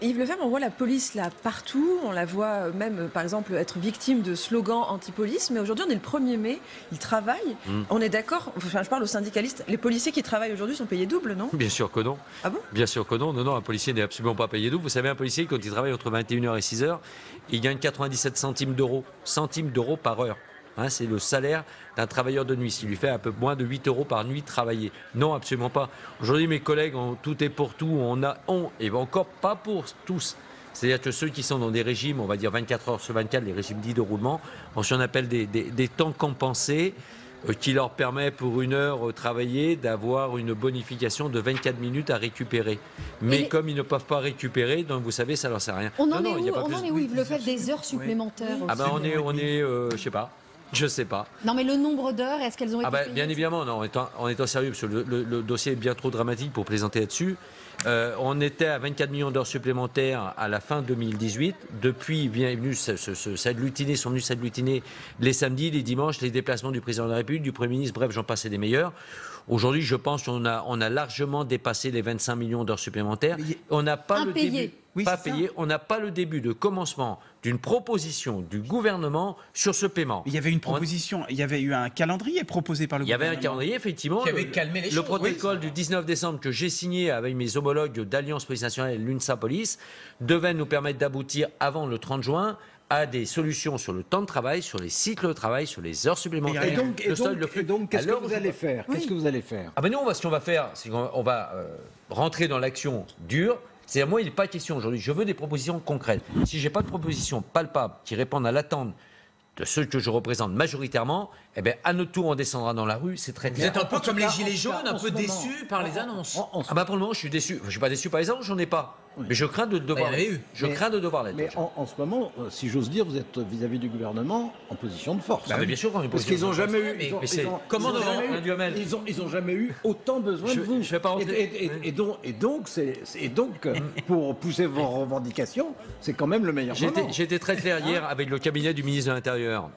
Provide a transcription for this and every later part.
Yves Lefebvre, on voit la police là partout, on la voit même par exemple être victime de slogans anti-police, mais aujourd'hui on est le 1er mai, ils travaillent, on est d'accord, enfin je parle aux syndicalistes, les policiers qui travaillent aujourd'hui sont payés double, non? Bien sûr que non. Ah bon? Bien sûr que non, un policier n'est absolument pas payé double. Vous savez, un policier quand il travaille entre 21h et 6h, il gagne 97 centimes d'euros par heure. Hein, c'est le salaire d'un travailleur de nuit. Il lui fait un peu moins de 8 euros par nuit travaillée. Non, absolument pas. Aujourd'hui, mes collègues, tout est pour tout. Et encore pas pour tous. C'est-à-dire que ceux qui sont dans des régimes, on va dire 24 heures sur 24, les régimes dits de roulement, on s'en appelle des temps compensés qui leur permet pour une heure travaillée d'avoir une bonification de 24 minutes à récupérer. Mais comme ils ne peuvent pas récupérer, donc vous savez, ça leur sert à rien. On en est où Yves Lefebvre, des heures supplémentaires? Ah ben je sais pas. Je sais pas. Non, mais le nombre d'heures, est-ce qu'elles ont été payées? Bien évidemment, non, en étant sérieux, parce que le dossier est bien trop dramatique pour plaisanter là-dessus. On était à 24 millions d'heures supplémentaires à la fin 2018. Depuis, sont venus s'agglutiner les samedis, les dimanches, les déplacements du président de la République, du Premier ministre, bref, j'en passe et des meilleurs. Aujourd'hui, je pense qu'on a largement dépassé les 25 millions d'heures supplémentaires. On n'a pas le début. Pas payé, on n'a pas le début de commencement d'une proposition du gouvernement sur ce paiement. Il y avait une proposition, il y avait eu un calendrier proposé par le gouvernement. Il y avait un calendrier, effectivement. Qui avait calmé les choses. Le protocole du 19 décembre que j'ai signé avec mes homologues d'Alliance Police Nationale et l'UNSA Police devait nous permettre d'aboutir avant le 30 juin à des solutions sur le temps de travail, sur les cycles de travail, sur les heures supplémentaires. Et donc, qu'est-ce que vous allez faire? Qu'est-ce que vous allez faire? Ah ben nous, ce qu'on va faire, c'est qu'on va rentrer dans l'action dure. C'est-à-dire, moi, il n'est pas question aujourd'hui. Je veux des propositions concrètes. Si je n'ai pas de propositions palpables qui répondent à l'attente de ceux que je représente majoritairement, eh bien, à notre tour, on descendra dans la rue. C'est très clair. Vous êtes un peu comme les Gilets jaunes, un peu déçus par les annonces. Pour le moment, je suis déçu. Je ne suis pas déçu par les annonces, j'en ai pas. Oui. Mais je crains de devoir l'être. Mais en ce moment, si j'ose dire, vous êtes vis-à-vis du gouvernement en position de force. Bien sûr qu'on est parce qu'ils n'ont jamais eu. Ils n'ont jamais eu autant besoin de vous. Je vais pas et donc, pour pousser vos revendications, c'est quand même le meilleur moment. J'ai été très clair hier avec le cabinet du ministre de l'Intérieur.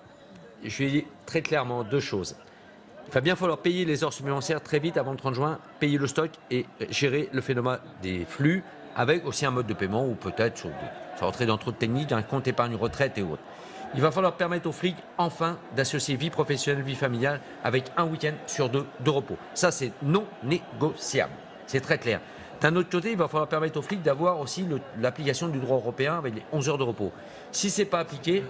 Je lui ai dit très clairement deux choses. Il va bien falloir payer les heures supplémentaires très vite avant le 30 juin, payer le stock et gérer le phénomène des flux avec aussi un mode de paiement ou peut-être, sans rentrer dans trop de techniques, un compte épargne retraite et autres. Il va falloir permettre aux flics, enfin, d'associer vie professionnelle, vie familiale avec un week-end sur deux de repos. Ça, c'est non négociable. C'est très clair. D'un autre côté, il va falloir permettre aux flics d'avoir aussi l'application du droit européen avec les 11 heures de repos. Si ce n'est pas appliqué,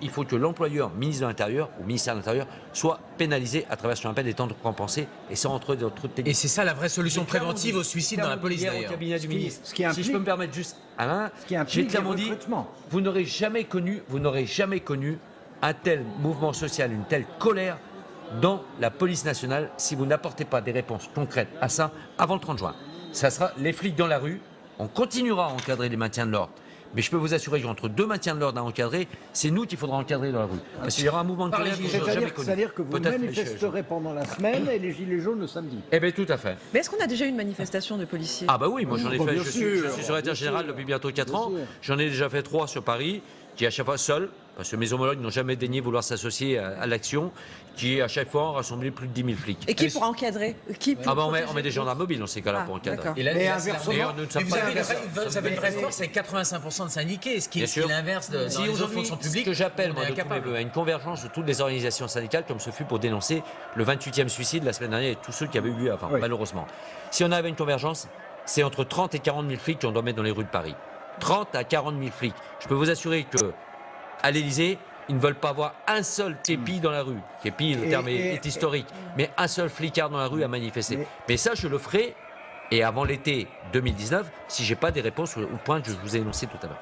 il faut que l'employeur, ministre de l'Intérieur ou ministère de l'Intérieur, soit pénalisé à travers ce qu'on appelle des temps de compensés et sans rentrer dans trop de techniques. Et c'est ça la vraie solution préventive au suicide dans la police d'ailleurs. Au cabinet du ministre. Si je peux me permettre juste, Alain, j'ai clairement dit, vous n'aurez jamais connu un tel mouvement social, une telle colère dans la police nationale si vous n'apportez pas des réponses concrètes à ça avant le 30 juin. Ça sera les flics dans la rue, on continuera à encadrer les maintiens de l'ordre. Mais je peux vous assurer qu'entre deux maintiens de l'ordre à encadrer, c'est nous qu'il faudra encadrer dans la rue. Parce qu'il y aura un mouvement de colère que je n'ai jamais connu. C'est-à-dire que vous manifesterez pendant la semaine et les Gilets jaunes le samedi. Eh bien, tout à fait. Mais est-ce qu'on a déjà eu une manifestation de policiers? Ah bah oui, moi j'en ai fait. Je suis secrétaire général sûr. depuis bientôt 4 ans. Bien sûr. J'en ai déjà fait 3 sur Paris, qui à chaque fois seul, parce que mes homologues n'ont jamais daigné vouloir s'associer à l'action, qui à chaque fois ont rassemblé plus de 10 000 flics. Et qui pour encadrer? On met des gendarmes mobiles dans ces cas-là pour encadrer. Et là, vous avez une vraie force avec 85% de syndiqués, ce qui est l'inverse dans les autres fonctions publiques. Ce que j'appelle, moi, de tous mes voeux, à une convergence de toutes les organisations syndicales, comme ce fut pour dénoncer le 28e suicide la semaine dernière et tous ceux qui avaient eu lieu avant, malheureusement. Si on avait une convergence, c'est entre 30 et 40 000 flics qu'on doit mettre dans les rues de Paris. 30 à 40 000 flics. Je peux vous assurer qu'à l'Élysée, ils ne veulent pas voir un seul képi dans la rue. Képi, le terme est historique. Mais un seul flicard dans la rue à manifester. Mais ça, je le ferai, et avant l'été 2019, si je n'ai pas des réponses au point que je vous ai énoncé tout à l'heure.